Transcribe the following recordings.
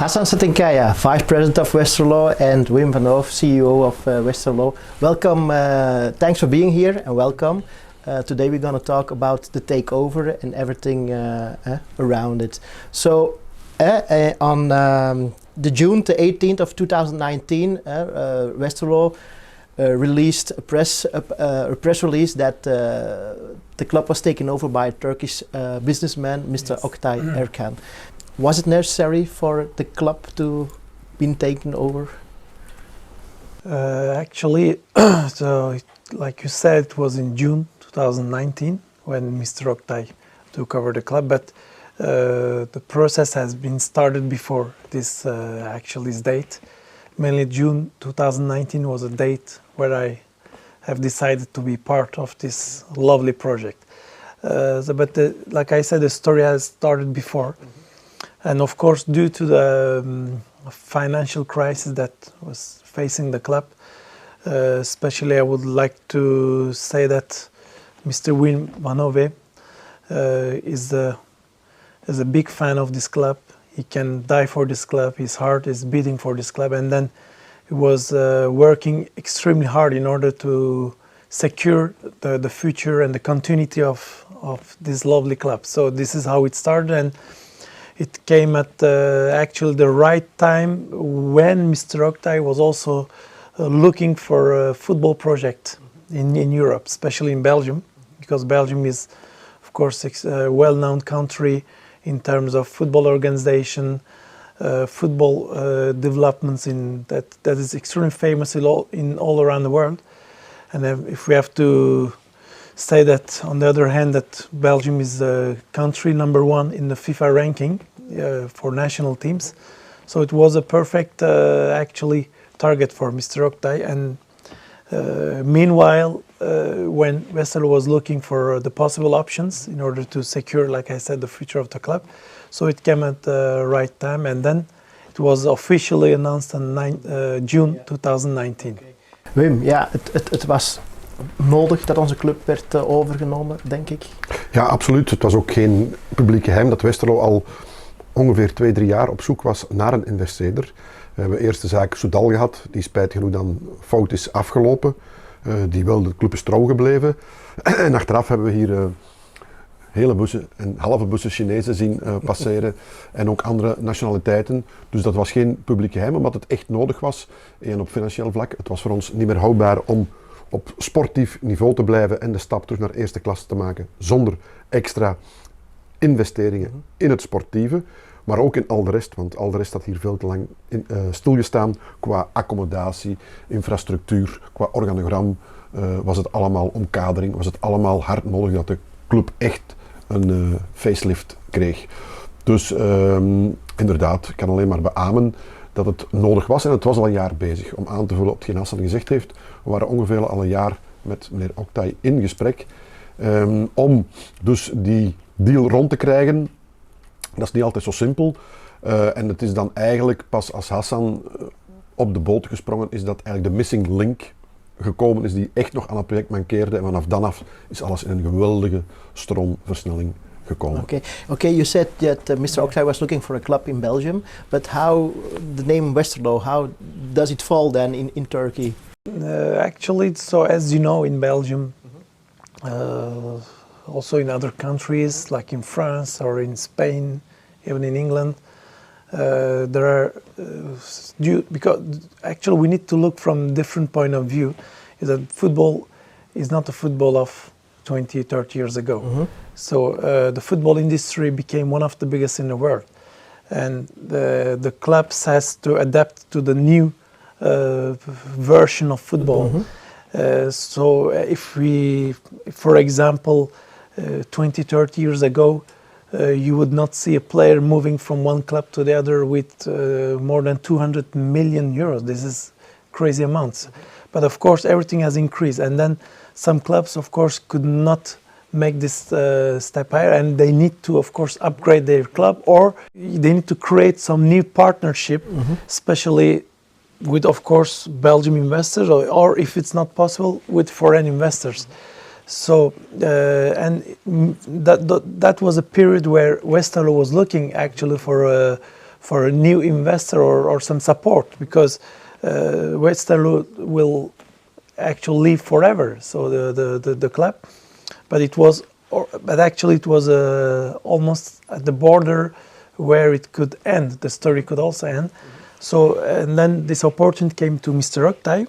Hasan Cetinkaya, Vice President of Westerlo, and Wim Van Hove, CEO of Westerlo. Welcome, thanks for being here and welcome. Today we're going to talk about the takeover and everything around it. So on the June the 18th of 2019, Westerlo released a press release that the club was taken over by a Turkish businessman, Mr. Oktay Erkan. Was it necessary for the club to be taken over? Actually, so like you said, it was in June 2019 when Mr. Oktay took over the club, but the process has been started before this this date. Mainly June 2019 was a date where I have decided to be part of this lovely project. Like I said, the story has started before. And of course, due to the financial crisis that was facing the club, especially I would like to say that Mr. Wim Van Hove is a big fan of this club. He can die for this club. His heart is beating for this club. And then he was working extremely hard in order to secure the future and the continuity of this lovely club. So this is how it started. And it came at actually the right time when Mr. Oktay was also looking for a football project in Europe, especially in Belgium, because Belgium is, of course, a well-known country in terms of football organization, football developments that is extremely famous in all around the world. And if we have to say that, on the other hand, that Belgium is country number one in the FIFA ranking for national teams. So it was a perfect actually target for Mr. Oktay. And meanwhile, when Westerlo was looking for the possible options in order to secure, like I said, the future of the club, so it came at the right time. And then it was officially announced on June 2019. Okay. Wim, ja, het was nodig dat onze club werd overgenomen, denk ik? Ja, absoluut. Het was ook geen publiek geheim dat Westerlo al ongeveer 2-3 jaar op zoek was naar een investeerder. We hebben eerst de zaak Soudal gehad, die spijtig genoeg dan fout is afgelopen. Die wel, de club is trouw gebleven. En achteraf hebben we hier hele bussen en halve bussen Chinezen zien passeren en ook andere nationaliteiten. Dus dat was geen publiek geheim, omdat het echt nodig was. En op financieel vlak, het was voor ons niet meer houdbaar om op sportief niveau te blijven en de stap terug naar eerste klasse te maken zonder extra investeringen in het sportieve, maar ook in al de rest, want al de rest had hier veel te lang stilgestaan qua accommodatie, infrastructuur, qua organogram. Was het allemaal omkadering, was het allemaal hard nodig dat de club echt een facelift kreeg. Dus inderdaad, ik kan alleen maar beamen dat het nodig was en het was al een jaar bezig. Om aan te vullen op hetgeen Hasan gezegd heeft, we waren ongeveer al een jaar met meneer Oktay in gesprek om dus die deal rond te krijgen. Dat is niet altijd zo simpel en het is dan eigenlijk pas als Hasan op de boot gesprongen is dat eigenlijk de missing link gekomen is die echt nog aan het project mankeerde en vanaf dan af is alles in een geweldige stroomversnelling gekomen. Okay. You said that Mr. Oktay was looking for a club in Belgium, but how the name Westerlo, how does it fall then in Turkey? Actually, so as you know, in Belgium, also in other countries like in France or in Spain, even in England, there are because actually we need to look from different point of view. Is that football is not the football of 20, 30 years ago. So the football industry became one of the biggest in the world, and the clubs has to adapt to the new version of football. So if we, for example, 20, 30 years ago, you would not see a player moving from one club to the other with more than 200 million euros. This is crazy amounts. But of course, everything has increased. And then some clubs, of course, could not make this step higher. And they need to, of course, upgrade their club, or they need to create some new partnership, especially with, of course, Belgian investors, or if it's not possible, with foreign investors. So, and that was a period where Westerlo was looking actually for for a new investor or some support, because Westerlo will actually live forever. So the club, but it was almost at the border where it could end. The story could also end. So and then this opportunity came to Mr. Oktay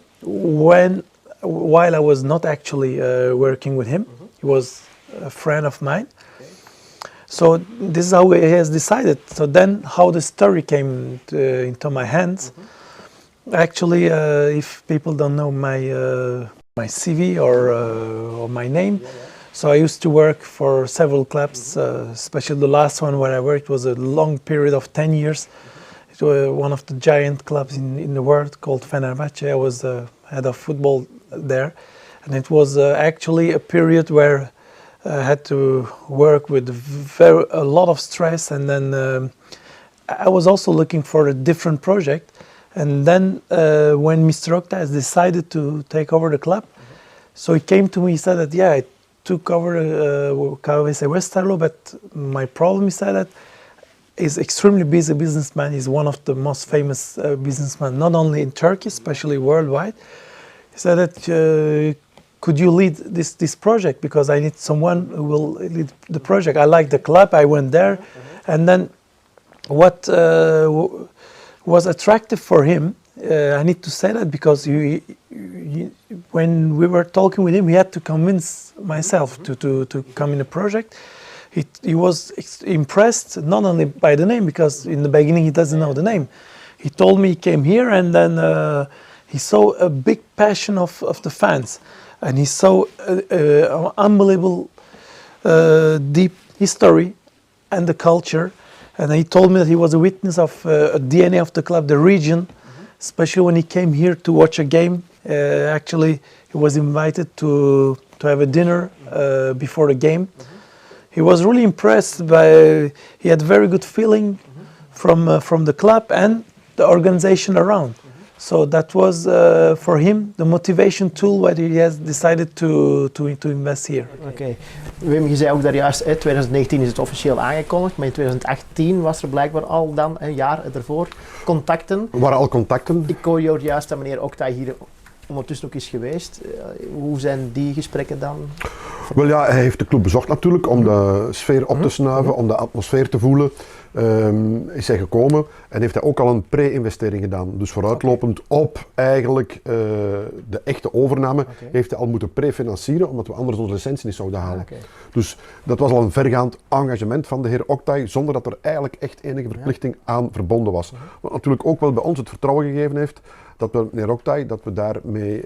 while I was not actually working with him. He was a friend of mine. So this is how he has decided. So then how the story came into my hands. Actually, if people don't know my CV or my name, so I used to work for several clubs, especially the last one where I worked was a long period of 10 years. It was one of the giant clubs in the world called Fenerbahce. I was the head of football there, and it was actually a period where I had to work with a lot of stress, and then I was also looking for a different project. And then when Mr. Oktay has decided to take over the club, so he came to me, he said that, yeah, I took over KVC Westerlo, but my problem, he said that, is extremely busy businessman. He's one of the most famous businessmen, not only in Turkey, especially worldwide. He said that, could you lead this project? Because I need someone who will lead the project. I like the club, I went there. And then what was attractive for him, I need to say that because when we were talking with him, he had to convince myself to come in the project. He was impressed not only by the name, because in the beginning he doesn't know the name. He told me he came here, and then he saw a big passion of the fans, and he saw unbelievable deep history and the culture. And he told me that he was a witness of a DNA of the club, the region, especially when he came here to watch a game. Actually, he was invited to have a dinner before the game. He was really impressed by. He had very good feeling from the club and the organization around. So that was for him the motivation tool why he has decided to invest here. Oké. Wim, je zei ook daar juist, 2019 is het officieel aangekondigd, maar in 2018 was er blijkbaar al dan, een jaar ervoor, contacten. Er waren al contacten. Ik hoor juist dat meneer Oktay hier ondertussen ook is geweest. Hoe zijn die gesprekken dan? Wel ja, hij heeft de club bezocht natuurlijk om de sfeer op te snuiven, om de atmosfeer te voelen. Is hij gekomen en heeft hij ook al een pre-investering gedaan. Dus vooruitlopend op eigenlijk de echte overname heeft hij al moeten prefinancieren, omdat we anders onze licentie niet zouden halen. Dus dat was al een vergaand engagement van de heer Oktay, zonder dat er eigenlijk echt enige verplichting aan verbonden was. Wat natuurlijk ook wel bij ons het vertrouwen gegeven heeft dat we, meneer Oktay, dat we daarmee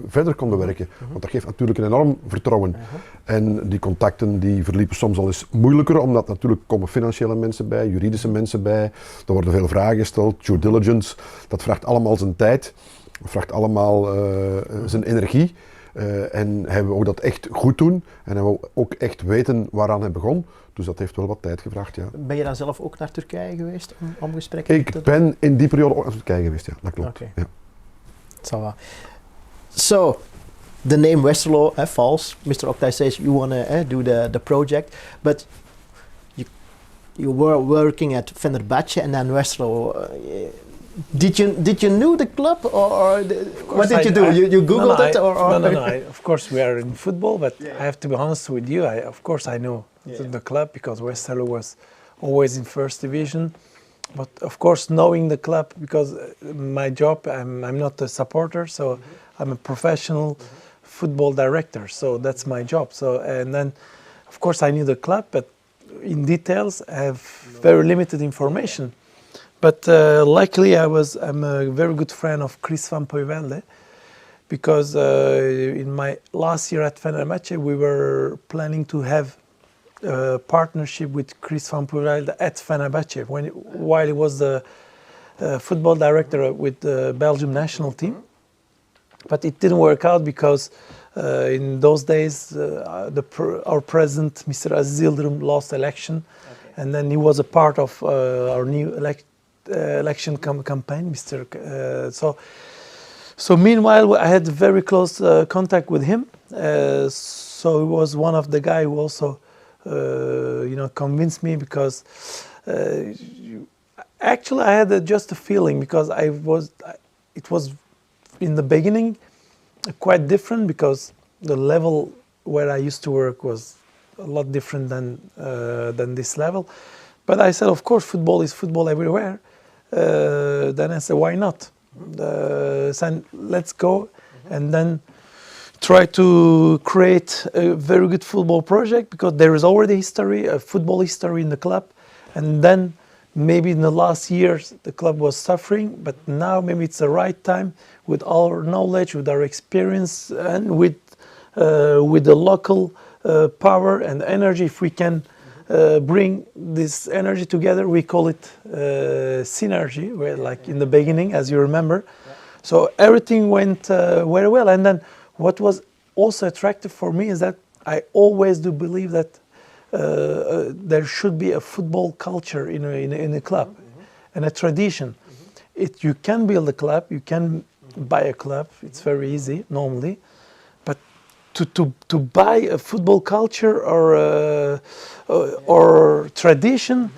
verder konden werken. Want dat geeft natuurlijk een enorm vertrouwen. En die contacten die verliepen soms al eens moeilijker, omdat natuurlijk komen financiële mensen bij, juridische mensen bij. Er worden veel vragen gesteld, due diligence. Dat vraagt allemaal zijn tijd, dat vraagt allemaal zijn energie. En hij wil ook dat echt goed doen en hij wil ook echt weten waaraan hij begon. Dus dat heeft wel wat tijd gevraagd, ja. Ben je dan zelf ook naar Turkije geweest om gesprekken te doen? Ik ben in die periode ook naar Turkije geweest, ja, dat klopt. Okay. Ja. So, the name Westerlo, false. Mr. Oktay says you want to do the project, but you were working at Fenerbahce and then Westerlo. Did you know the club or what did you do? You googled it or? No. Of course we are in football, but I have to be honest with you. Of course I know the club because Westerlo was always in first division. But of course knowing the club, because my job, I'm not a supporter, so I'm a professional football director. So that's my job. So and then of course I knew the club, but in details I have very limited information. But luckily I'm a very good friend of Chris van Poivelde, because in my last year at Fenerbahce we were planning to have a partnership with Chris van Poivelde at Fenerbahce while he was the football director with the Belgium national team. But it didn't work out because in those days our president, Mr. Aziz Yildirim, lost election, and then he was a part of our new election campaign, So meanwhile, I had very close contact with him. So he was one of the guys who also, convinced me, because Actually, I had just a feeling because it was in the beginning quite different because the level where I used to work was a lot different than this level. But I said, of course, football is football everywhere. Then I said, why not? So let's go and then try to create a very good football project because there is already history, a football history in the club. And then maybe in the last years the club was suffering, but now maybe it's the right time with our knowledge, with our experience, and with the local power and energy. If we can bring this energy together, we call it synergy, where, like in the beginning, as you remember. Yeah. So everything went very well. And then what was also attractive for me is that I always do believe that there should be a football culture in a club, and a tradition. You can build a club, you can buy a club. It's very easy normally, but to buy a football culture or tradition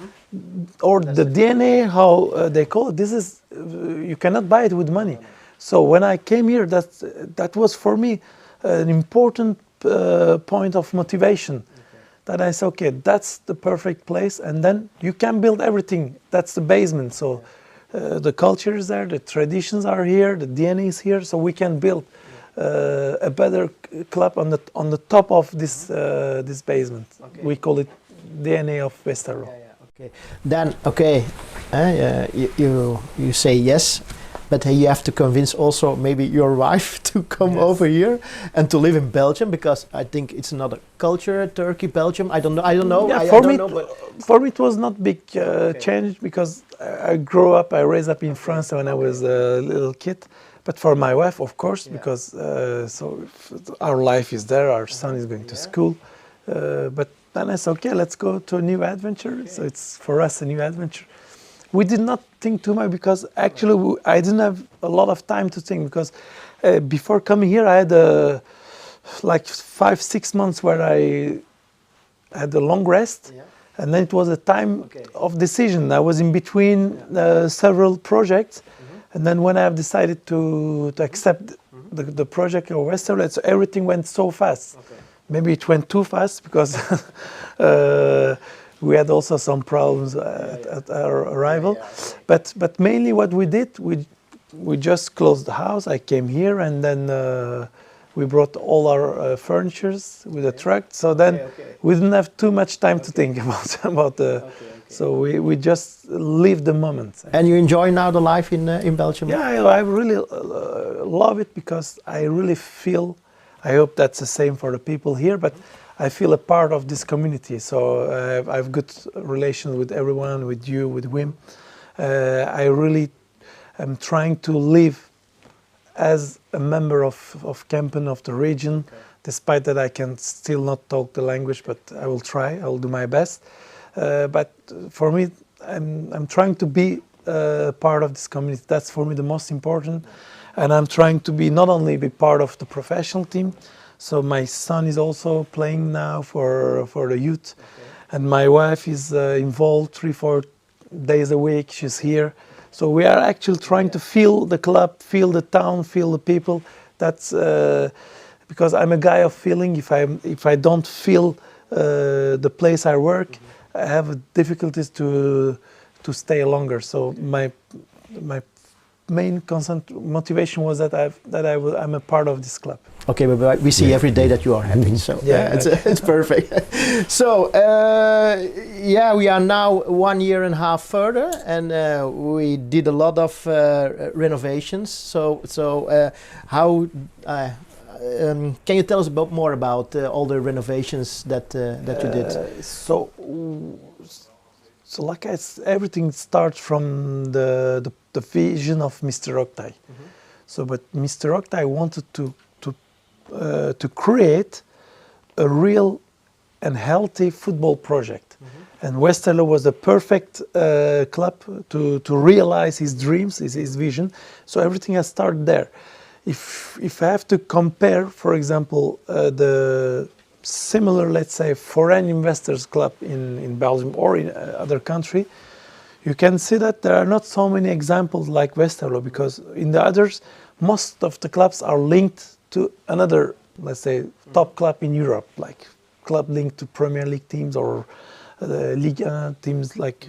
or the DNA, how they call it, this is you cannot buy it with money. So when I came here, that was for me an important point of motivation. That I said, okay, that's the perfect place, and then you can build everything. That's the basement. So the culture is there, the traditions are here, the DNA is here, so we can build a better club on the top of this basement. Okay. We call it DNA of Westerlo. Okay. Then you say yes. But you have to convince also maybe your wife to come over here and to live in Belgium, because I think it's another culture, Turkey, Belgium. I don't know. Yeah, for me it was not big change because I raised up in France when I was a little kid. But for my wife, of course, because so our life is there, our son is going to school. But then I said, okay, let's go to a new adventure. Okay. So it's for us a new adventure. We did not think too much because actually I didn't have a lot of time to think, because before coming here I had like 5-6 months where I had a long rest, and then it was a time of decision. I was in between several projects, and then when I have decided to accept the project of Westerlo, so everything went so fast. Maybe it went too fast because we had also some problems at our arrival, but mainly what we did, we just closed the house. I came here, and then we brought all our furnitures with a truck. So then we didn't have too much time to think about the. So we just live the moment. And you enjoy now the life in Belgium? Yeah, I really love it because I really feel. I hope that's the same for the people here, but I feel a part of this community, so I have good relations with everyone, with you, with Wim. I really am trying to live as a member of Kempen, of the region, despite that I can still not talk the language, but I will try, I will do my best. But for me, I'm trying to be part of this community. That's for me the most important. And I'm trying to not only be part of the professional team. So my son is also playing now for the youth, and my wife is involved 3-4 days a week. She's here, so we are actually trying to feel the club, feel the town, feel the people. That's because I'm a guy of feeling. If I don't feel the place I work, I have difficulties to stay longer. So my main constant motivation was that I'm a part of this club. Okay, but we see every day that you are happy, so it's perfect. So we are now 1.5 years further, and we did a lot of renovations. So how can you tell us more about all the renovations that you did? So like everything starts from the vision of Mr. Oktay. So, but Mr. Oktay wanted to create a real and healthy football project, and Westerlo was the perfect club to realize his dreams, his vision. So everything has started there. If I have to compare, for example, the similar, let's say, foreign investors club in Belgium or in other country, you can see that there are not so many examples like Westerlo, because in the others, most of the clubs are linked to another, let's say, top club in Europe, like club linked to Premier League teams or Ligue 1 teams like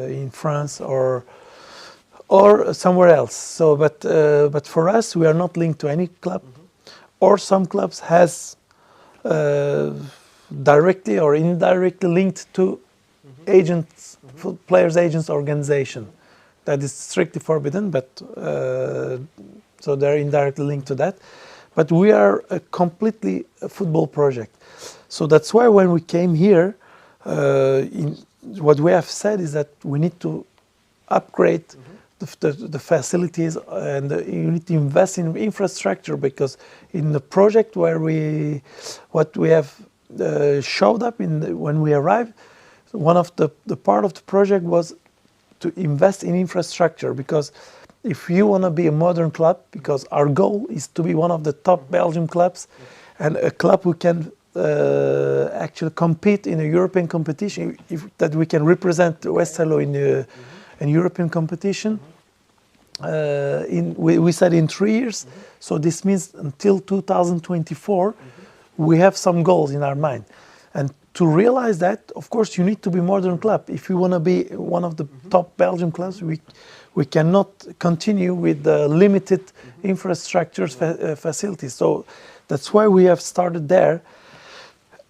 in France or somewhere else. So, but for us, we are not linked to any club, or some clubs has directly or indirectly linked to agents, players' agents organization. That is strictly forbidden, but so they're indirectly linked to that. But we are a completely football project. So that's why when we came here, what we have said is that we need to upgrade the facilities, and you need to invest in infrastructure, because in the project what we have showed up when we arrived, one of the part of the project was to invest in infrastructure, because if you want to be a modern club, because our goal is to be one of the top Belgian clubs, and a club who can actually compete in a European competition, that we can represent Westerlo in European competition. We said in 3 years, so this means until 2024, we have some goals in our mind. And to realize that, of course, you need to be a modern club. If you want to be one of the top Belgian clubs, we cannot continue with the limited infrastructure facilities. So that's why we have started there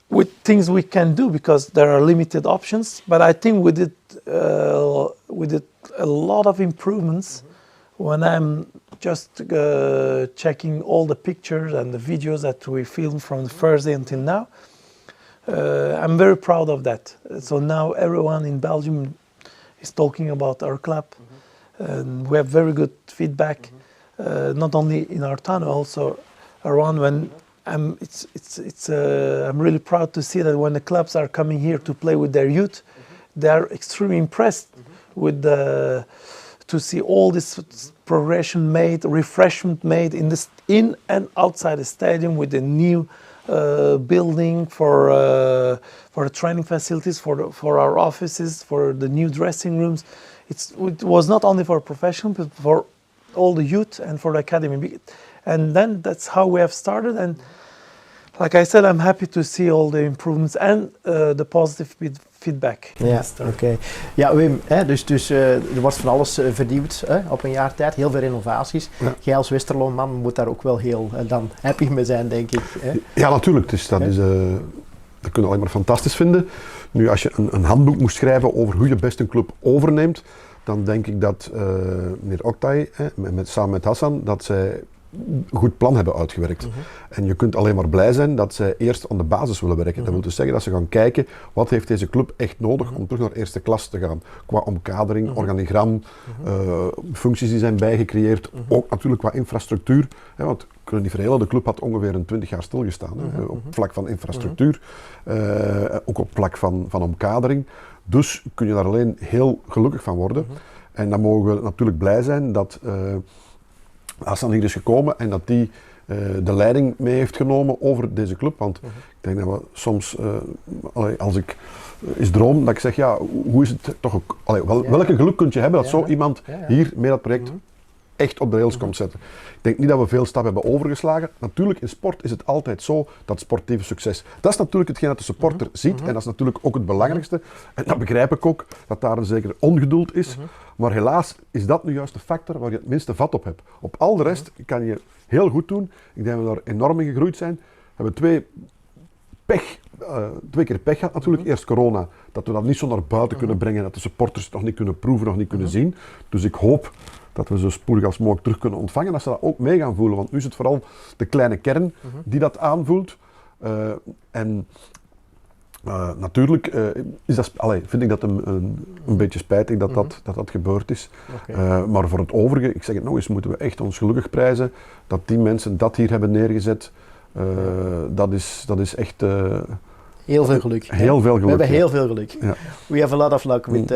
with things we can do, because there are limited options. But I think we did a lot of improvements. When I'm just checking all the pictures and the videos that we filmed from the first day until now, I'm very proud of that. So now everyone in Belgium is talking about our club. And we have very good feedback, not only in our town, also around. When I'm really proud to see that when the clubs are coming here to play with their youth, they are extremely impressed with to see all this progression made, refreshment made in and outside the stadium, with the new building for the training facilities, for our offices, for the new dressing rooms. It was not only for professionals, but for all the youth and for the academy. And then that's how we have started. And like I said, I'm happy to see all the improvements and the positive feedback. Ja, oké. Ja, Wim, dus er wordt van alles vernieuwd op een jaar tijd. Heel veel renovaties. Ja. Jij als Westerlo-man moet daar ook wel heel dan happy mee zijn, denk ik. Ja, natuurlijk. Dus dat kun je alleen maar fantastisch vinden. Nu, als je een handboek moest schrijven over hoe je best een club overneemt, dan denk ik dat meneer Oktay, samen met Hasan, dat zij een goed plan hebben uitgewerkt. En je kunt alleen maar blij zijn dat zij eerst aan de basis willen werken. Dat wil dus zeggen dat ze gaan kijken, wat heeft deze club echt nodig om terug naar eerste klas te gaan. Qua omkadering, organigram, functies die zijn bijgecreëerd, ook natuurlijk qua infrastructuur. Want we kunnen niet verhelen, de club had ongeveer 20 jaar stilgestaan. Op vlak van infrastructuur, ook op vlak van omkadering. Dus kun je daar alleen heel gelukkig van worden. En dan mogen we natuurlijk blij zijn dat Hasan hier is gekomen en dat die de leiding mee heeft genomen over deze club. Want ik denk dat we soms, als ik eens droom, dat ik zeg, ja, hoe is het toch ook, welke geluk kun je hebben dat zo iemand hier mee dat project echt op de rails komt zetten. Ik denk niet dat we veel stappen hebben overgeslagen. Natuurlijk, in sport is het altijd zo, dat sportieve succes. Dat is natuurlijk hetgeen dat de supporter ziet en dat is natuurlijk ook het belangrijkste. En dat begrijp ik ook, dat daar een zeker ongeduld is. Maar helaas is dat nu juist de factor waar je het minste vat op hebt. Op al de rest kan je heel goed doen. Ik denk dat we daar enorm in gegroeid zijn. We hebben twee keer pech gehad natuurlijk. Eerst corona, dat we dat niet zo naar buiten kunnen brengen, dat de supporters het nog niet kunnen proeven, nog niet kunnen zien. Dus ik hoop dat we zo spoedig als mogelijk terug kunnen ontvangen, dat ze dat ook mee gaan voelen. Want nu is het vooral de kleine kern die dat aanvoelt. Natuurlijk vind ik dat een beetje spijtig dat dat gebeurd is. Okay. Maar voor het overige, ik zeg het nog eens, moeten we echt ons gelukkig prijzen dat die mensen dat hier hebben neergezet. Dat is echt... heel veel geluk. Heel veel geluk. We hebben heel veel geluk. Yeah. We have a lot of luck with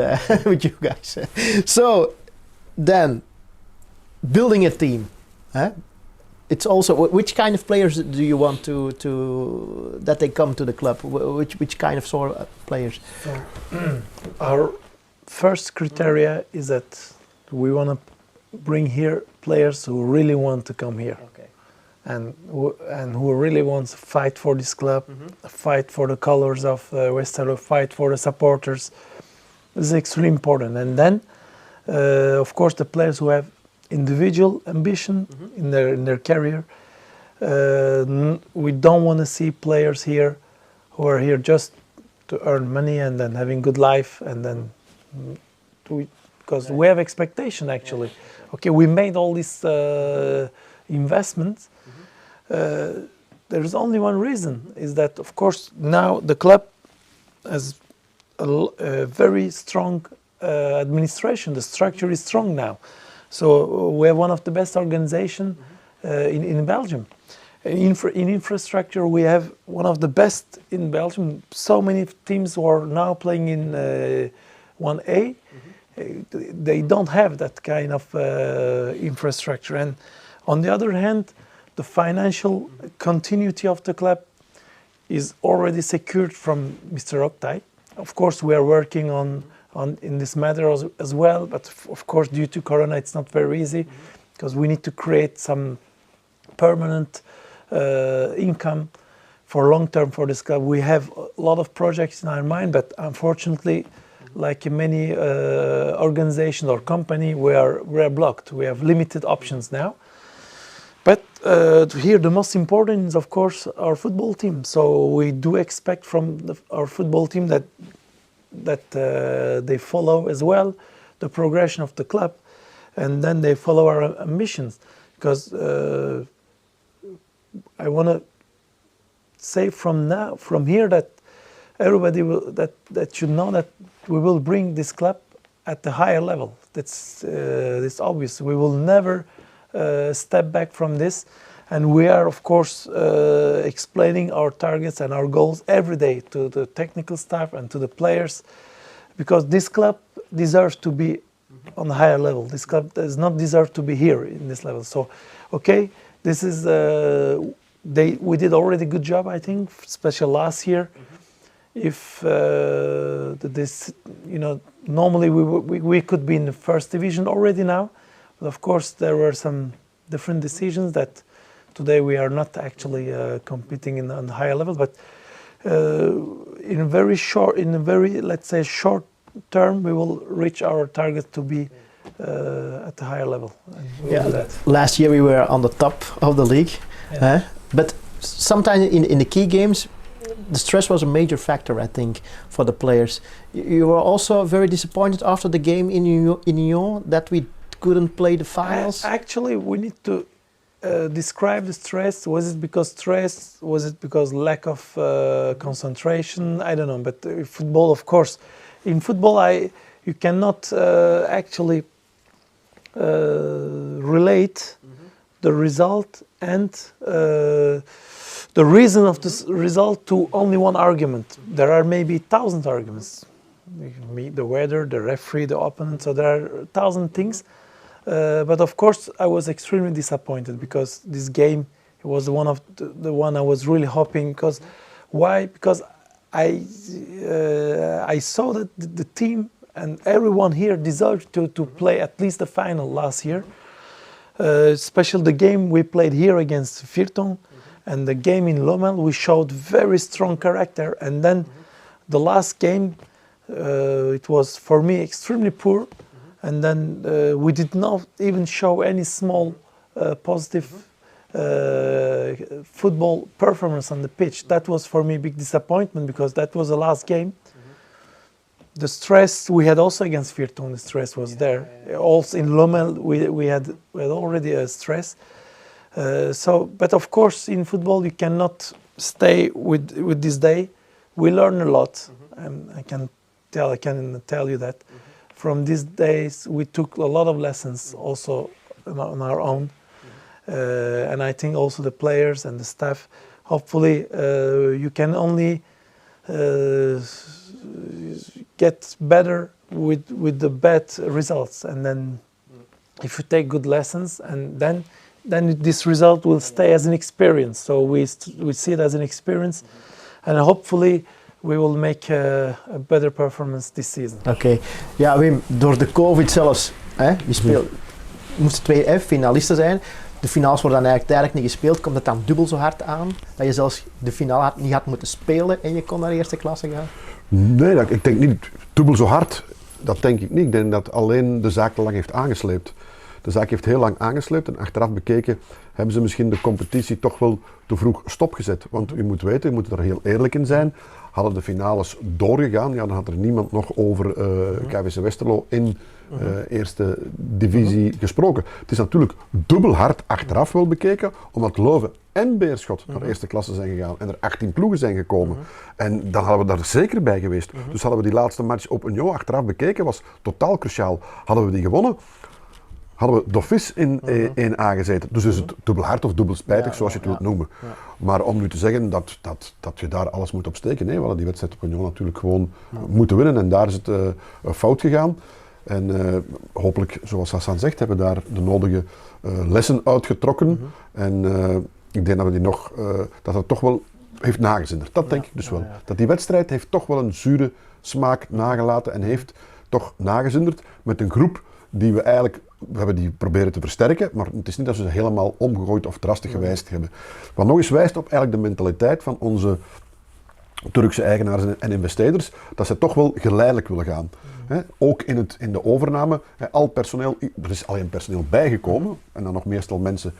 you guys. So, then, building a team. It's also, which kind of players do you want that they come to the club? Which kind of sort of players? So, our first criteria is that we want to bring here players who really want to come here. Okay. And who really wants to fight for this club, fight for the colors of Westerlo, fight for the supporters. This is extremely important. And then, of course, the players who have individual ambition in their career. We don't want to see players here who are here just to earn money and then having good life and then because we have expectation actually. Okay, we made all these investments. There's only one reason, is that of course now the club has a very strong administration. The structure is strong now, so we have one of the best organizations in Belgium. In infrastructure, we have one of the best in Belgium. So many teams who are now playing in 1A, they don't have that kind of infrastructure. And on the other hand, the financial continuity of the club is already secured from Mr. Oktay. Of course, we are working on in this matter as well, but of course, due to Corona, it's not very easy because we need to create some permanent income for long term for this club. We have a lot of projects in our mind, but unfortunately, like in many organizations or company, we are blocked. We have limited options now. But here the most important is of course our football team. So we do expect from our football team that they follow as well the progression of the club, and then they follow our ambitions. Because I want to say from here that everybody that should know that we will bring this club at the higher level. That's obvious. We will never step back from this, and we are of course explaining our targets and our goals every day to the technical staff and to the players, because this club deserves to be on a higher level. This club does not deserve to be here in this level. So, okay, this is we did already a good job, I think, especially last year. If this, normally we could be in the first division already now, but of course there were some different decisions that today we are not actually competing on the higher level. But in a very let's say short term, we will reach our target to be at the higher level. And we'll do that. Last year we were on the top of the league, but sometimes in the key games, the stress was a major factor, I think, for the players. You were also very disappointed after the game in Nyon that we couldn't play the finals. Actually, we need to describe the stress. Was it because stress? Was it because lack of concentration? I don't know. But football, of course, in football, you cannot actually relate the result and the reason of this result to only one argument. There are maybe 1,000 arguments. The weather, the referee, the opponent, so there are 1,000 things. But of course, I was extremely disappointed because this game was one of the one I was really hoping. Because why? Because I saw that the team and everyone here deserved to play at least the final last year. Especially the game we played here against Virton. And the game in Lommel, we showed very strong character. And then the last game, it was for me extremely poor. And then we did not even show any small positive football performance on the pitch. That was for me a big disappointment because that was the last game. The stress we had also against Virton, the stress was there. Also in Lommel, we had already a stress. But of course, in football, you cannot stay with this day. We learn a lot. I can tell you that. From these days, we took a lot of lessons also on our own. And I think also the players and the staff, hopefully you can only get better with the bad results. And then if you take good lessons, and then this result will stay as an experience. So we see it as an experience, and hopefully we will make a better performance this season. Oké. Ja, Wim, door de COVID zelfs, je moesten 2 finalisten zijn. De finales worden dan eigenlijk niet gespeeld. Komt het dan dubbel zo hard aan dat je zelfs de finale niet had moeten spelen en je kon naar eerste klasse gaan? Nee, ik denk niet dubbel zo hard. Dat denk ik niet. Ik denk dat alleen de zaak te lang heeft aangesleept. De zaak heeft heel lang aangesleept en achteraf bekeken hebben ze misschien de competitie toch wel te vroeg stopgezet. Want u moet weten, u moet er heel eerlijk in zijn, hadden de finales doorgegaan, ja, dan had er niemand nog over KVC Westerlo in eerste divisie gesproken. Het is natuurlijk dubbel hard achteraf wel bekeken, omdat Leuven en Beerschot naar eerste klasse zijn gegaan en er 18 ploegen zijn gekomen. En dan hadden we daar zeker bij geweest. Dus hadden we die laatste match op Union achteraf bekeken, was totaal cruciaal. Hadden we die gewonnen, hadden we Dofis in 1A gezeten. Dus is het dubbel hard of dubbel spijtig, zoals je het wilt noemen. Ja. Maar om nu te zeggen dat je daar alles moet op steken, nee, we hadden die wedstrijd op Union natuurlijk gewoon moeten winnen en daar is het fout gegaan. En hopelijk, zoals Hasan zegt, hebben we daar de nodige lessen uitgetrokken. En ik denk dat we die nog, dat het toch wel heeft nagezinderd. Dat denk ik dus wel. Dat die wedstrijd heeft toch wel een zure smaak nagelaten en heeft toch nagezinderd met een groep die we eigenlijk, we hebben die proberen te versterken, maar het is niet dat ze helemaal omgegooid of drastisch gewijzigd hebben. Wat nog eens wijst op eigenlijk de mentaliteit van onze Turkse eigenaars en investeerders, dat ze toch wel geleidelijk willen gaan. Ook in de overname, al personeel, er is alleen personeel bijgekomen en dan nog meestal mensen,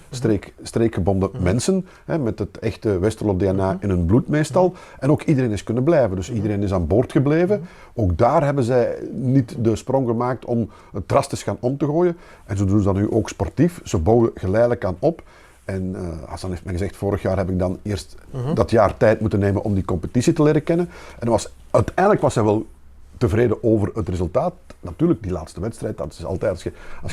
streekgebonden mensen, met het echte Westerlo DNA in hun bloed meestal. En ook iedereen is kunnen blijven, dus iedereen is aan boord gebleven. Ook daar hebben zij niet de sprong gemaakt om het drastisch gaan om te gooien. En zo doen ze dat nu ook sportief, ze bouwen geleidelijk aan op. En Hasan heeft me gezegd, vorig jaar heb ik dan eerst dat jaar tijd moeten nemen om die competitie te leren kennen. En uiteindelijk was hij wel tevreden over het resultaat. Natuurlijk, die laatste wedstrijd, dat is altijd, als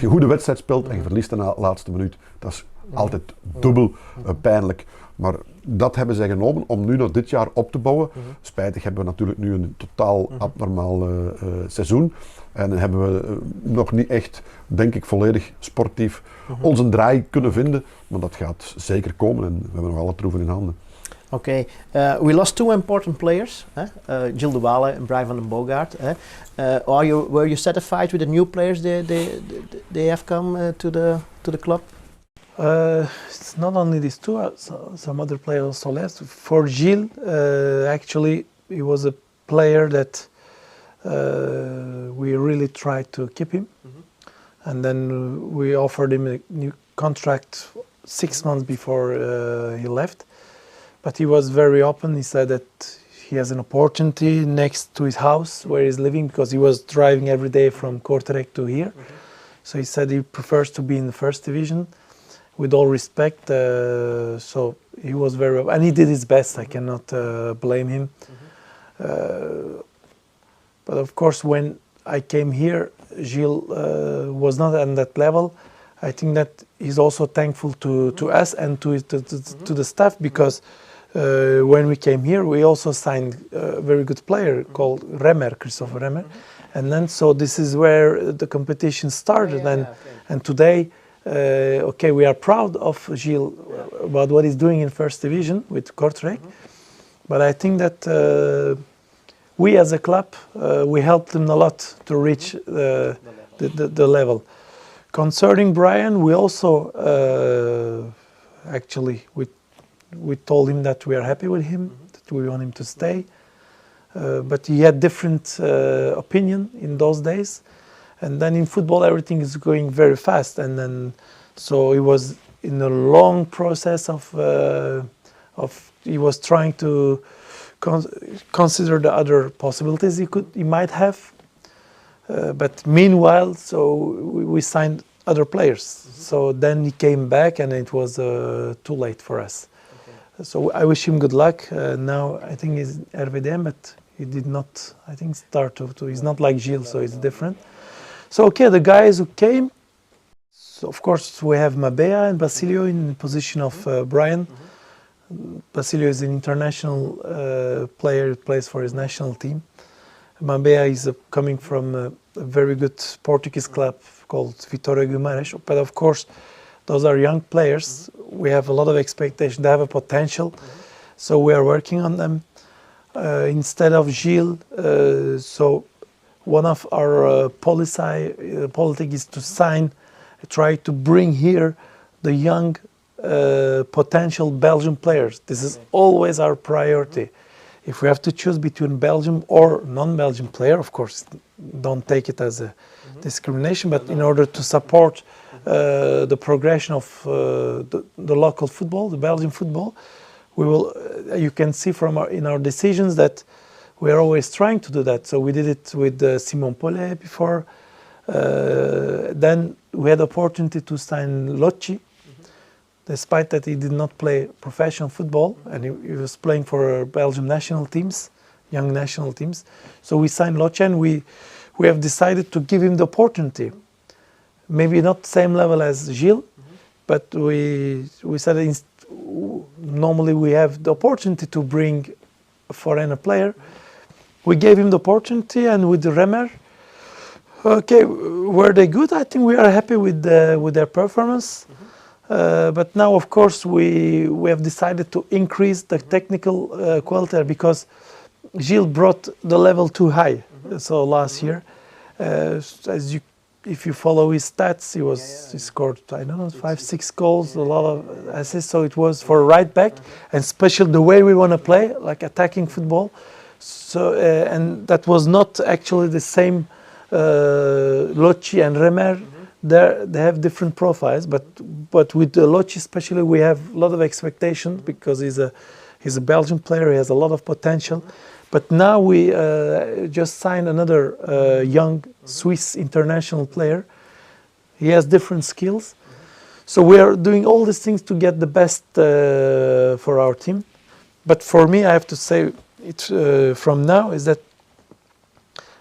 je een goede wedstrijd speelt en je verliest in de laatste minuut, dat is altijd dubbel pijnlijk. Maar dat hebben zij genomen om nu nog dit jaar op te bouwen. Spijtig hebben we natuurlijk nu een totaal abnormaal seizoen. En hebben we nog niet echt, denk ik, volledig sportief onze draai kunnen vinden. Maar dat gaat zeker komen en we hebben nog alle troeven in handen. Okay, we lost 2 important players, Gilles de Waele and Brian van den Boogaard. Were you satisfied with the new players they have come to the club? It's not only these two, some other players also left. For Gilles, actually, he was a player that we really tried to keep him. And then we offered him a new contract 6 months before he left. But he was very open. He said that he has an opportunity next to his house where he's living, because he was driving every day from Kortrijk to here. So he said he prefers to be in the first division. With all respect, so he was very open. And he did his best. I cannot blame him. But of course, when I came here, Gilles was not at that level. I think that he's also thankful to us and to the staff, because when we came here, we also signed a very good player called Christopher Remmer. And then, so this is where the competition started. And today, we are proud of Gilles about what he's doing in first division with Kortrijk. But I think that we as a club, we helped him a lot to reach the level. Concerning Brian, we also actually we told him that we are happy with him, that we want him to stay. But he had different opinion in those days. And then in football, everything is going very fast. And then, so he was in a long process of he was trying to consider the other possibilities he might have. But meanwhile, so we signed other players. So then he came back, and it was too late for us. So I wish him good luck. Now I think he's RVDM, but he did not, I think, start to he's not like Gilles, so it's different. So the guys who came, so of course we have Mabea and Basilio in the position of Brian. Basilio is an international player who plays for his national team. Mabea is coming from a very good Portuguese club called Vitória Guimarães. But of course, those are young players. We have a lot of expectation. They have a potential. So we are working on them. instead of Gilles. So one of our politic is to try to bring here the young potential Belgian players. This is always our priority. If we have to choose between Belgium or non-Belgian player, of course, don't take it as a discrimination, but in order to support the progression of the local football, the Belgian football, we will. You can see from in our decisions that we are always trying to do that. So we did it with Simon Paulet before. Then we had the opportunity to sign Locci, despite that he did not play professional football, and he was playing for Belgium national teams, young national teams. So we signed Locci, and we have decided to give him the opportunity. Maybe not same level as Gilles, but we said normally we have the opportunity to bring a foreigner player. We gave him the opportunity, and with the Remer, okay, were they good? I think we are happy with their performance. But now, of course, we have decided to increase the technical quality because Gilles brought the level too high. So last year, if you follow his stats, he scored, I don't know, 5-6 goals, a lot of assists. So it was for right back, and especially the way we want to play, like attacking football. So and that was not actually the same. Locci and Remer, they have different profiles, but with Locci especially, we have a lot of expectation because he's a Belgian player. He has a lot of potential. But now we just signed another young Swiss international player. He has different skills. So we are doing all these things to get the best for our team. But for me, I have to say it from now is that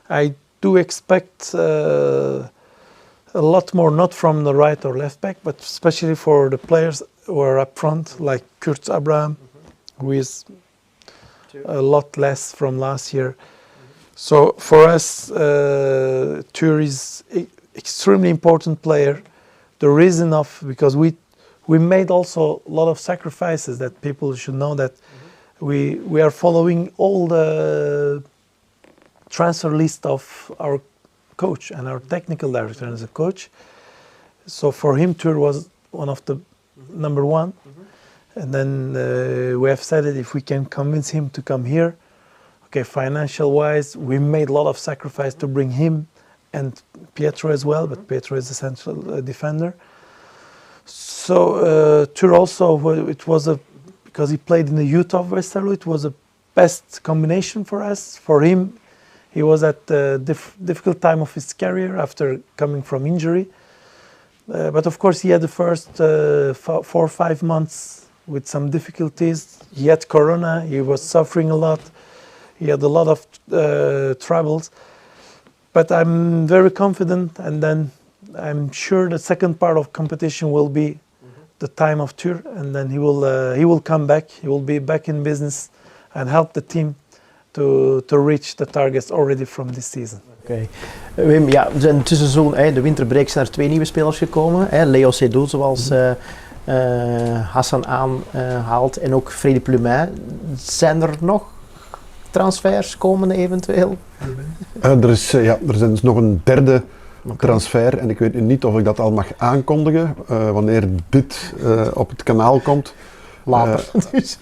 I do expect a lot more, not from the right or left back, but especially for the players who are up front, like Kurt Abraham, who is a lot less from last year. So for us, Tur is extremely important player. The reason because we made also a lot of sacrifices that people should know that we are following all the transfer list of our coach and our technical director as a coach. So for him, Tur was one of the number one. And then we have said that if we can convince him to come here, okay, financial wise, we made a lot of sacrifice to bring him and Pietro as well, but Pietro is a central defender. So Tur also, because he played in the youth of Westerlo, it was a best combination for us. For him, he was at a difficult time of his career after coming from injury. But of course, he had the first 4 or 5 months with some difficulties. He had corona, he was suffering a lot. He had a lot of troubles. But I'm very confident, and then I'm sure the second part of competition will be the time of Tur, and then he will come back. He will be back in business and help the team to reach the targets already from this season. Oké. Wim, ja, we zijn tussenseizoen, de winterbreak zijn er 2 nieuwe spelers gekomen. Leo Seydoux, zoals Hasan aanhaalt, en ook Freddy Plumet. Zijn er nog transfers komende eventueel? Er is dus nog een derde transfer en ik weet niet of ik dat al mag aankondigen wanneer dit op het kanaal komt.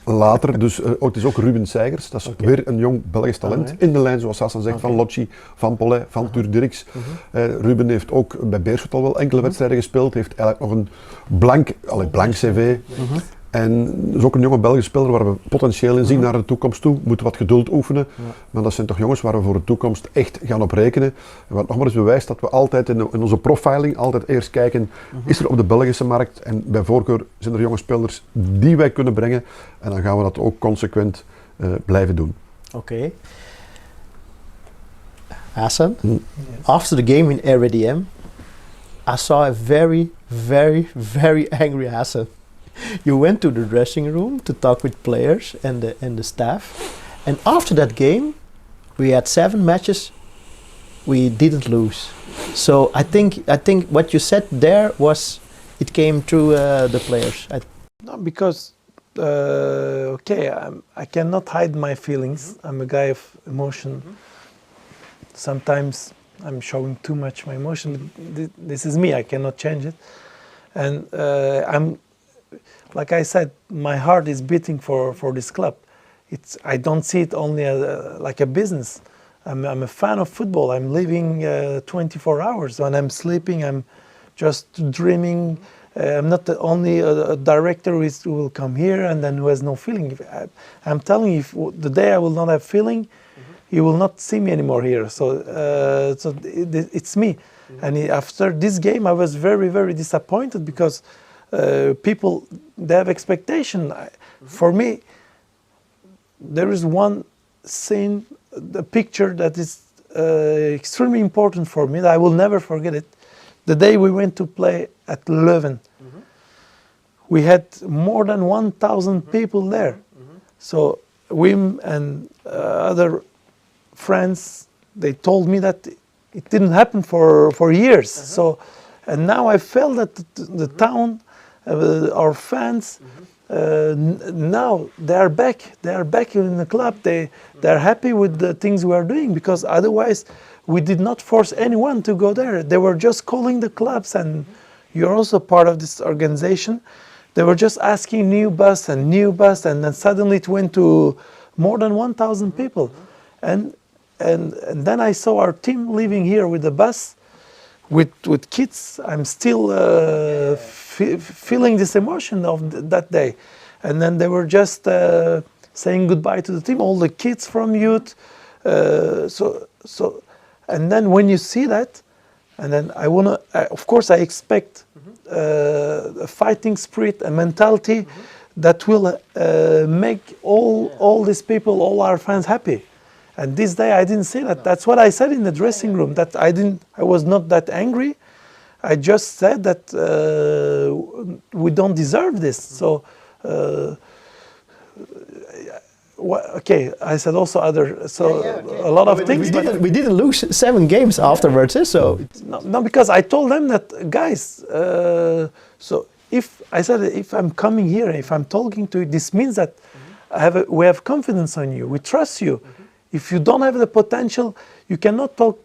Later. Dus het is ook Ruben Seigers, dat is weer een jong Belgisch talent in de lijn, zoals Hasan zegt, van Locci, van Paulet, van Tur Dirks. Ruben heeft ook bij Beerschot al wel enkele wedstrijden gespeeld, heeft eigenlijk nog een blank cv. En is ook een jonge Belgische speler waar we potentieel in zien naar de toekomst toe. We moeten wat geduld oefenen, maar dat zijn toch jongens waar we voor de toekomst echt gaan op rekenen. En wat nog maar eens bewijst dat we altijd in onze profiling altijd eerst kijken, is er op de Belgische markt en bij voorkeur zijn er jonge spelers die wij kunnen brengen. En dan gaan we dat ook consequent blijven doen. Oké. Hasan, after the game in RDM, I saw a very, very, very angry Hasan. You went to the dressing room to talk with players and the staff, and after that game, we had 7 matches. We didn't lose. So I think what you said there was it came through the players. No, because I cannot hide my feelings. I'm a guy of emotion. Sometimes I'm showing too much my emotion. But this is me. I cannot change it. And like I said, my heart is beating for this club. I don't see it only like a business. I'm a fan of football. I'm living 24 hours. When I'm sleeping, I'm just dreaming. I'm not only a director who will come here and then who has no feeling. I'm telling you, if the day I will not have feeling, you will not see me anymore here. So it's me. And after this game, I was very, very disappointed because people, they have expectation. For me, there is one scene, the picture that is extremely important for me, that I will never forget it. The day we went to play at Leuven, we had more than 1,000 people there. So Wim and other friends, they told me that it didn't happen for years. So, and now I felt that the town, our fans, now they are back. They are back in the club. They are happy with the things we are doing, because otherwise we did not force anyone to go there. They were just calling the clubs, and you're also part of this organization. They were just asking new bus, and then suddenly it went to more than 1,000 people. And then I saw our team living here with the bus, with kids. I'm still feeling this emotion of that day. And then they were just saying goodbye to the team, all the kids from youth. And then when you see that, and then of course I expect a fighting spirit, a mentality that will make all these people, all our fans happy. And this day I didn't see that. That's what I said in the dressing room, that I was not that angry. I just said that we don't deserve this. So, I said also a lot of things. We didn't lose 7 games afterwards, so. No, because I told them that, guys, so if I'm coming here, if I'm talking to you, this means that we have confidence on you, we trust you. If you don't have the potential, you cannot talk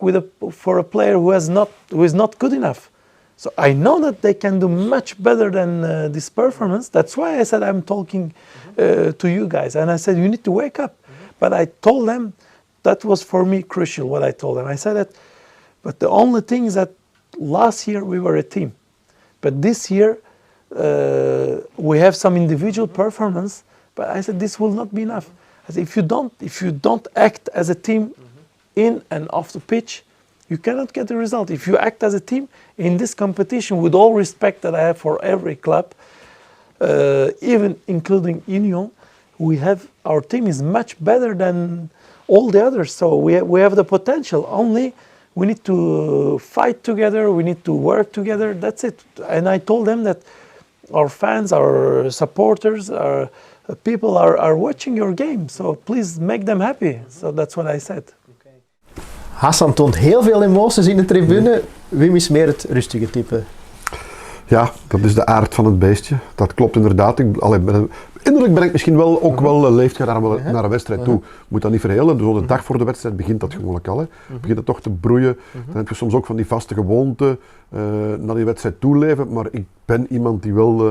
for a player who is not good enough. So I know that they can do much better than this performance. That's why I said I'm talking to you guys. And I said, you need to wake up. But I told them, that was for me crucial, what I told them. I said that, but the only thing is that last year we were a team. But this year we have some individual performance. But I said, this will not be enough. I said, if you don't act as a team in and off the pitch, you cannot get the result. If you act as a team in this competition, with all respect that I have for every club, even including Union, our team is much better than all the others. So we have the potential. Only we need to fight together. We need to work together. That's it. And I told them that our fans, our supporters, our people are watching your game. So please make them happy. So that's what I said. Hasan toont heel veel emoties in de tribune. Wim is meer het rustige type. Ja, dat is de aard van het beestje. Dat klopt inderdaad. Innerlijk ben ik misschien wel ook wel leeftijd naar een wedstrijd toe. Moet dat niet verhelen. Dus de dag voor de wedstrijd begint dat gewoonlijk al. Begint het toch te broeien. Dan heb je soms ook van die vaste gewoonten naar die wedstrijd toe leven. Maar ik ben iemand die wel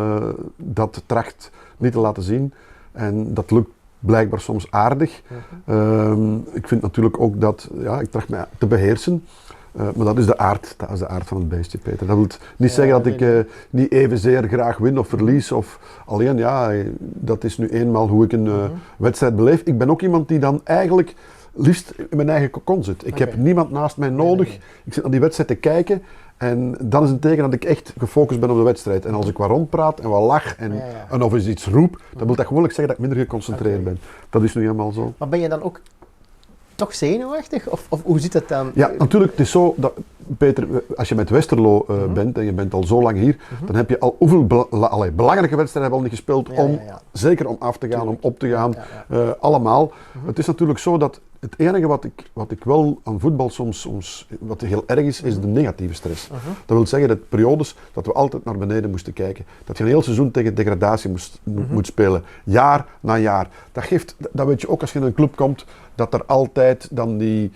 dat tracht niet te laten zien. En dat lukt blijkbaar soms aardig. Ik vind natuurlijk ook dat, ik tracht mij te beheersen. Maar dat is de aard van het beestje, Peter. Dat wil niet zeggen dat ik niet evenzeer graag win of verlies. Of alleen, dat is nu eenmaal hoe ik een wedstrijd beleef. Ik ben ook iemand die dan eigenlijk liefst in mijn eigen cocon zit. Ik heb niemand naast mij nodig. Ik zit naar die wedstrijd te kijken. En dan is het teken dat ik echt gefocust ben op de wedstrijd. En als ik wat rondpraat en wat lach en of eens iets roep, dan wil dat gewoonlijk zeggen dat ik minder geconcentreerd ben. Dat is nu helemaal zo. Maar ben je dan ook toch zenuwachtig? Of hoe zit het dan? Ja, natuurlijk. Het is zo dat, Peter, als je met Westerlo bent en je bent al zo lang hier, dan heb je al hoeveel belangrijke wedstrijden hebben al niet gespeeld, zeker om af te gaan, om op te gaan, allemaal. Het is natuurlijk zo dat Het enige wat ik wel aan voetbal soms wat heel erg is de negatieve stress. Dat wil zeggen dat periodes dat we altijd naar beneden moesten kijken. Dat je een heel seizoen tegen degradatie moet spelen, jaar na jaar. Dat weet je ook als je in een club komt, dat er altijd dan die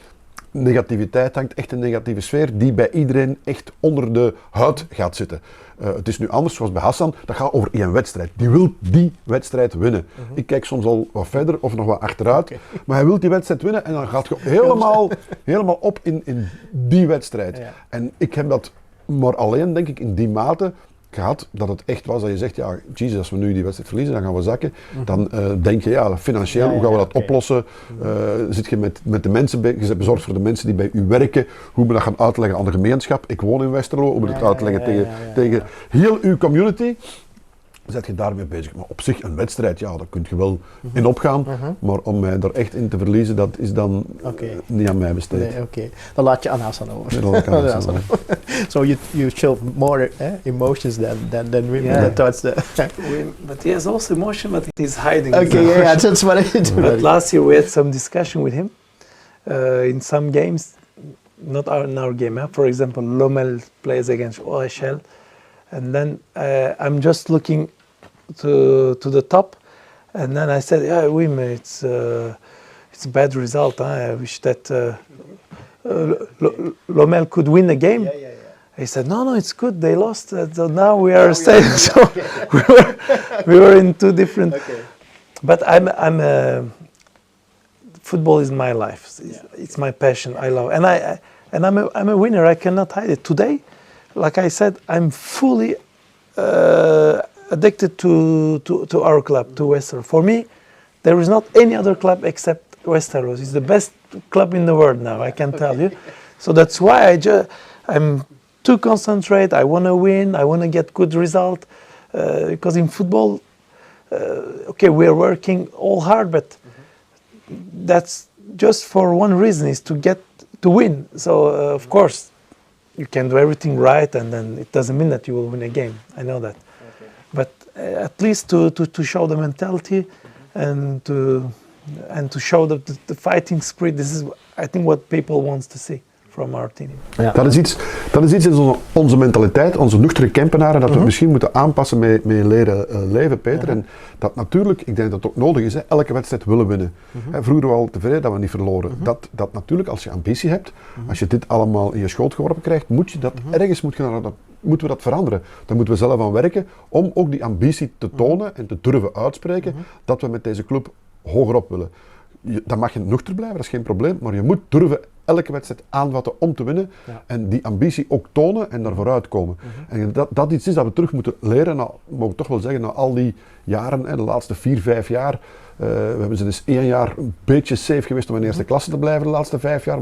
negativiteit hangt, echt een negatieve sfeer die bij iedereen echt onder de huid gaat zitten. Het is nu anders, zoals bij Hasan, dat gaat over één wedstrijd. Die wil die wedstrijd winnen. Ik kijk soms al wat verder of nog wat achteruit, maar hij wil die wedstrijd winnen en dan gaat je helemaal op in die wedstrijd. Ja. En ik heb dat maar alleen, denk ik, in die mate gehad dat het echt was dat je zegt, ja, jezus, als we nu die wedstrijd verliezen, dan gaan we zakken. Dan denk je, ja, financieel, hoe gaan we dat oplossen? Zit je met de mensen, je bent bezorgd voor de mensen die bij u werken, hoe moet je dat gaan uitleggen aan de gemeenschap? Ik woon in Westerlo, hoe moet ik het uitleggen tegen heel uw community? Zet je daarmee bezig. Maar op zich een wedstrijd, ja, daar kun je wel in opgaan. Maar om mij er echt in te verliezen, dat is dan niet aan mij besteed. Nee, oké. Dan laat je aan Hasan over. Ja, dan laat ik aan Hasan over. So you show more emotions than Wim. Towards the But he has also emotion, but he is hiding. Okay, yeah, that's what I do. But last year we had some discussion with him in some games, not in our game. For example, Lommel plays against OHL, and then I'm just looking to the top, and then I said, "Yeah, Wim, it's a bad result. I wish that Lommel could win the game." Yeah. He said, "No, it's good. They lost. So now we are staying." So we were in two different. Okay. But I'm football is my life. It's my passion. I love, and I'm a winner. I cannot hide it. Today, like I said, I'm fully addicted to our club, to Westerlo. For me, there is not any other club except Westerlo. It's the best club in the world now, I can tell you. So that's why I'm too concentrate. I want to win. I want to get good result. Because in football, we are working all hard, but that's just for one reason, is to win. So of course, you can do everything right, and then it doesn't mean that you will win a game. I know that. Okay. But at least to show the mentality and to show the fighting spirit. This is, I think, what people want to see from our team. Ja. Dat is iets in onze mentaliteit, onze nuchtere Kempenaren, dat we misschien moeten aanpassen met leren leven, Peter. En dat natuurlijk, ik denk dat het ook nodig is, elke wedstrijd willen winnen. Vroeger waren we al tevreden dat we niet verloren. Dat natuurlijk, als je ambitie hebt, als je dit allemaal in je schoot geworpen krijgt, moet je dat ergens moeten we dat veranderen. Daar moeten we zelf aan werken om ook die ambitie te tonen en te durven uitspreken dat we met deze club hogerop willen. Dan mag je nuchter blijven, dat is geen probleem, maar je moet durven elke wedstrijd aanvatten om te winnen en die ambitie ook tonen en daar vooruit komen. En dat iets is dat we terug moeten leren, mogen we toch wel zeggen, na al die jaren, de laatste 4-5 jaar, we hebben ze dus 1 jaar een beetje safe geweest om in eerste klasse te blijven, de laatste 5 jaar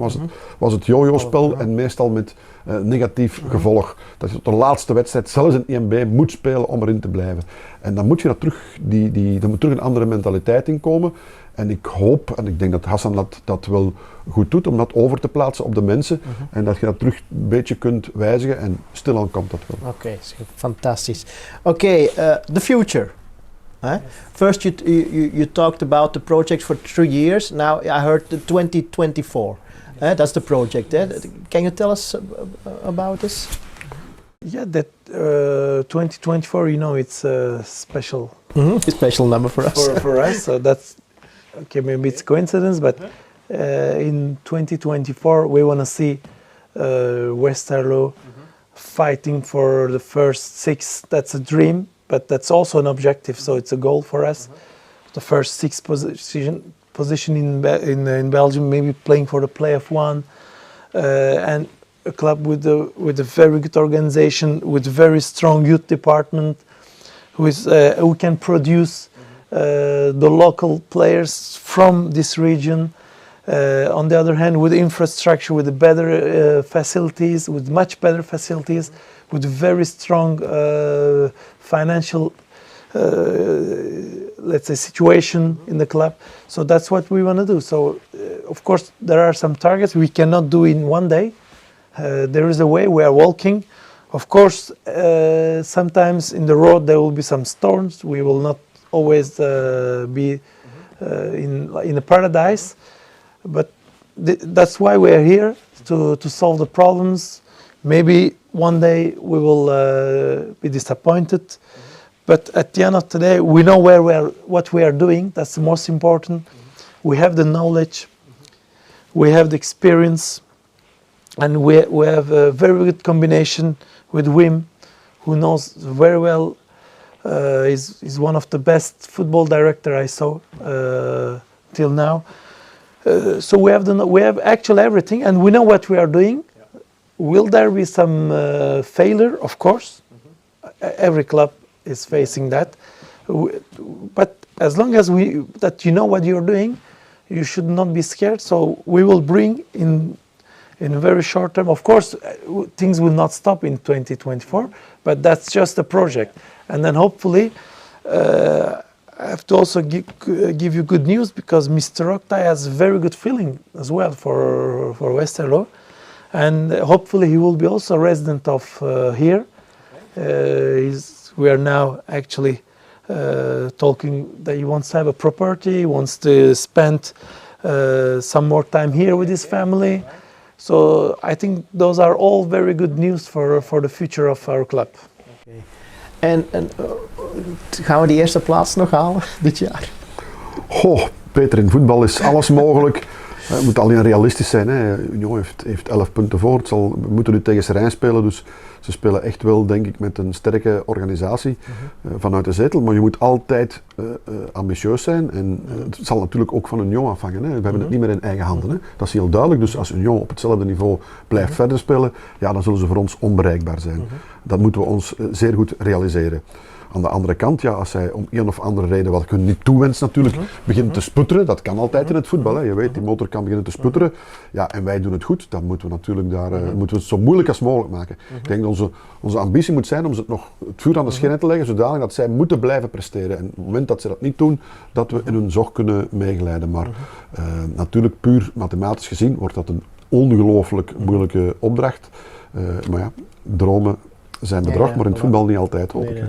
was het jojo-spel en meestal met negatief gevolg. Dat je tot de laatste wedstrijd, zelfs in 1B, moet spelen om erin te blijven. En dan moet je er moet terug een andere mentaliteit in komen. En ik hoop, en ik denk dat Hasan dat wel goed doet, om dat over te plaatsen op de mensen. En dat je dat terug een beetje kunt wijzigen en stilaan komt dat wel. Oké, fantastisch. Oké, the future. Yes. First you talked about the project for 3 years. Now I heard the 2024. That's the project. Can you tell us about this? Yeah, that 2024, it's a special a special number for us. For us, so that's okay. Maybe it's coincidence, but in 2024 we want to see Westerlo fighting for the first 6. That's a dream, but that's also an objective. So it's a goal for us. The first 6 position in Belgium, maybe playing for the playoff 1, and a club with a very good organization, with a very strong youth department, who can produce the local players from this region. On the other hand, with infrastructure, with the better facilities, with much better facilities, with very strong financial, let's say, situation in the club. So that's what we want to do. So, of course, there are some targets we cannot do in one day. There is a way we are walking. Of course, sometimes in the road there will be some storms. We will not always be in a paradise. But that's why we are here to solve the problems. Maybe one day we will be disappointed, but at the end of the day, we know what we are doing. That's the most important. We have the knowledge, we have the experience, and we have a very good combination with Wim, who knows very well. He's one of the best football director I saw till now. So we have actually everything, and we know what we are doing. Yeah. Will there be some failure? Of course, every club is facing that. But as long as you know what you're doing, you should not be scared. So we will bring in a very short term. Of course, things will not stop in 2024, but that's just a project. And then hopefully, I have to also give you good news, because Mr. Oktay has a very good feeling as well for Westerlo, and hopefully he will be also a resident of here. We are now actually talking that he wants to have a property, he wants to spend some more time here with his family. So I think those are all very good news for the future of our club. Okay. En gaan we die eerste plaats nog halen dit jaar? Peter, in voetbal is alles mogelijk. Het moet alleen realistisch zijn. Hè. Union heeft 11 punten voor. We moeten nu tegen Serijn spelen, dus ze spelen echt wel, denk ik, met een sterke organisatie vanuit de zetel. Maar je moet altijd ambitieus zijn. En het zal natuurlijk ook van Union afhangen. Hè. We hebben het niet meer in eigen handen. Hè. Dat is heel duidelijk. Dus als Union op hetzelfde niveau blijft verder spelen, ja, dan zullen ze voor ons onbereikbaar zijn. Dat moeten we ons zeer goed realiseren. Aan de andere kant, ja, als zij om een of andere reden, wat ik hun niet toewens natuurlijk, beginnen te sputteren, dat kan altijd in het voetbal. Hè. Je weet, die motor kan beginnen te sputteren. Ja, en wij doen het goed, dan moeten we natuurlijk moeten we het zo moeilijk als mogelijk maken. Ik denk dat onze ambitie moet zijn om het vuur aan de schenen te leggen, zodanig dat zij moeten blijven presteren. En op het moment dat ze dat niet doen, dat we in hun zog kunnen meegeleiden. Maar natuurlijk, puur mathematisch gezien, wordt dat een ongelooflijk moeilijke opdracht. Maar ja, dromen zijn bedrog, maar in het voetbal niet altijd, hoop ik.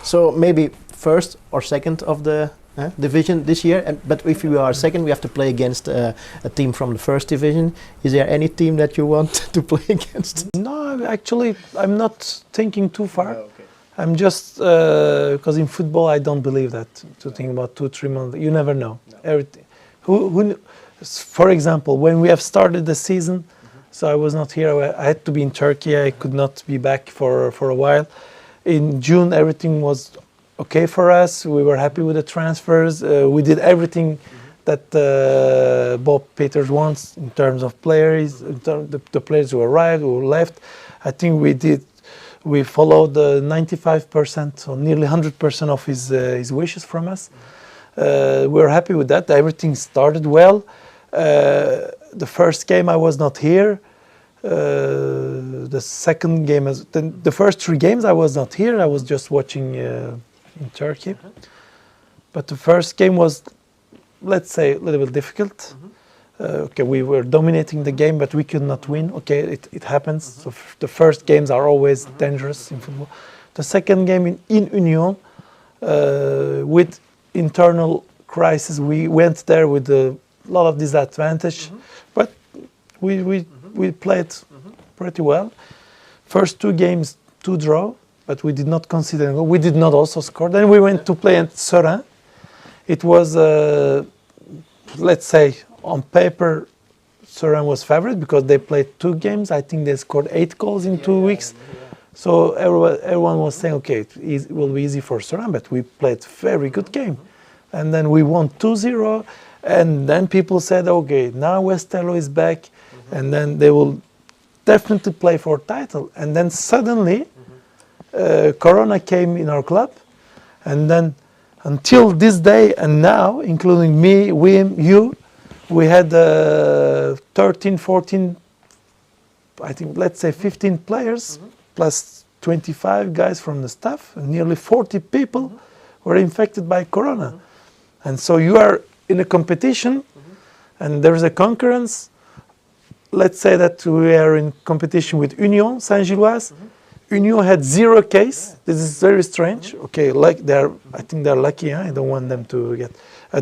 So maybe first or second of the division this year, but if you are second, we have to play against a team from the first division. Is there any team that you want to play against? No, actually, I'm not thinking too far. Oh, okay. I'm just, because in football I don't believe that, to think about 2-3 months, you never know. No. Everything. For example, when we have started the season, so I was not here, I had to be in Turkey, I could not be back for a while. In June, everything was okay for us. We were happy with the transfers. We did everything that Bob Peters wants in terms of players, the players who arrived, who left. I think we followed 95% or nearly 100% of his wishes from us. We were happy with that. Everything started well. The first game I was not here. The second game, the first 3 games I was not here. I was just watching in Turkey. But the first game was, let's say, a little bit difficult. Okay, we were dominating the game, but we could not win. Okay, it happens. So the first games are always dangerous in football. The second game in Union, with internal crisis, we went there with a lot of disadvantage, but we played pretty well. First 2 games, 2 draw, but we did not consider a goal. We did not also score. Then we went to play at Serijn. It was, let's say, on paper, Serijn was favorite because they played 2 games. I think they scored 8 goals in 2 weeks. So everyone was saying, okay, it will be easy for Serijn, but we played very good game. And then we won 2-0. And then people said, okay, now Westerlo is back, and then they will definitely play for title. And then suddenly, Corona came in our club, and then until this day and now, including me, Wim, you, we had 13, 14, I think, let's say 15 players, plus 25 guys from the staff, and nearly 40 people were infected by Corona. And so you are in a competition, and there is a concurrence. Let's say that we are in competition with Union Saint-Gilloise. Union had 0 case. This is very strange. Okay, I think they're lucky. I don't want them to get.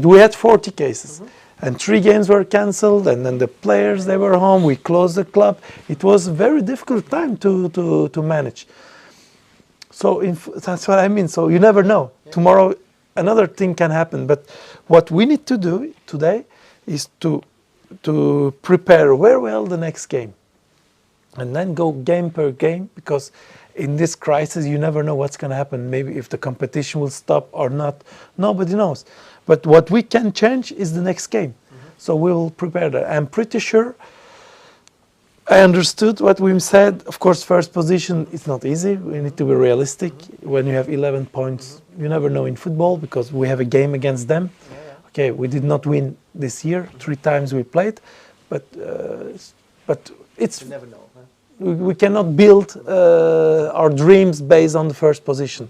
We had 40 cases, and 3 games were cancelled, and then the players, they were home, we closed the club. It was a very difficult time to manage. So that's what I mean, so you never know. Yeah. Tomorrow another thing can happen, but what we need to do today is to prepare very well the next game. And then go game per game, because in this crisis you never know what's going to happen. Maybe if the competition will stop or not, nobody knows. But what we can change is the next game. So we will prepare that. I'm pretty sure I understood what Wim said. Of course, first position is not easy. We need to be realistic. When you have 11 points, you never know in football, because we have a game against them. Okay, we did not win this year. 3 times we played, but it's... You never know. We cannot build our dreams based on the first position.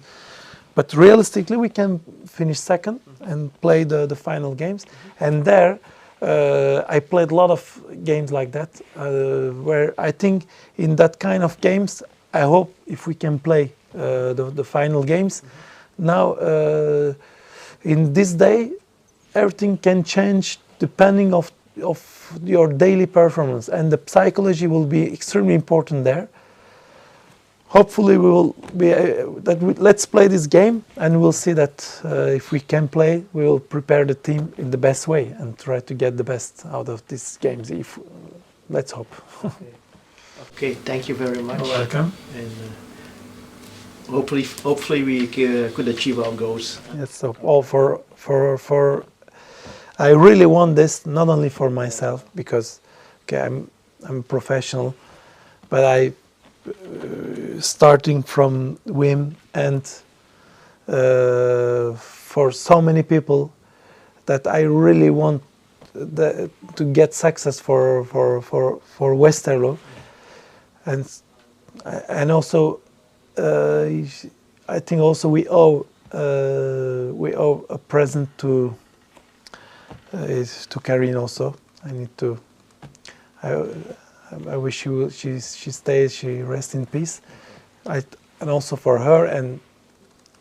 But realistically, we can finish second and play the final games. And there, I played a lot of games like that, where I think in that kind of games, I hope if we can play the final games. Now, in this day, everything can change depending of your daily performance, and the psychology will be extremely important there. Hopefully we will be let's play this game, and we'll see that if we can play, we will prepare the team in the best way and try to get the best out of these games. Let's hope. Okay, thank you very much. You're welcome. And hopefully we could achieve our goals. Yes, so all for I really want this, not only for myself, because I'm a professional, but I starting from Wim, and for so many people that I really want to get success for Westerlo, and also I think also we owe a present to Karin also. I wish she stays, she rests in peace. And also for her and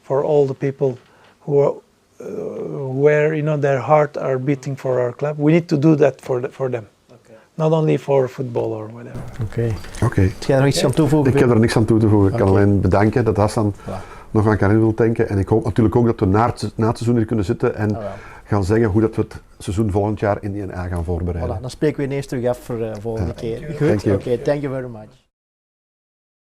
for all the people who are, where their heart are beating for our club. We need to do that for them. Okay. Not only for football or whatever. Oké. Heb jij er iets aan toevoegen? Ik heb er niks aan toe te voegen. Ik kan alleen bedanken dat Hasan nog aan Karin wil denken. En ik hoop natuurlijk ook dat we na het seizoen hier kunnen zitten en gaan zeggen hoe dat we het seizoen volgend jaar in 1A gaan voorbereiden. Dan spreken we ineens terug af voor de volgende keer. Goed, oké, thank you very much.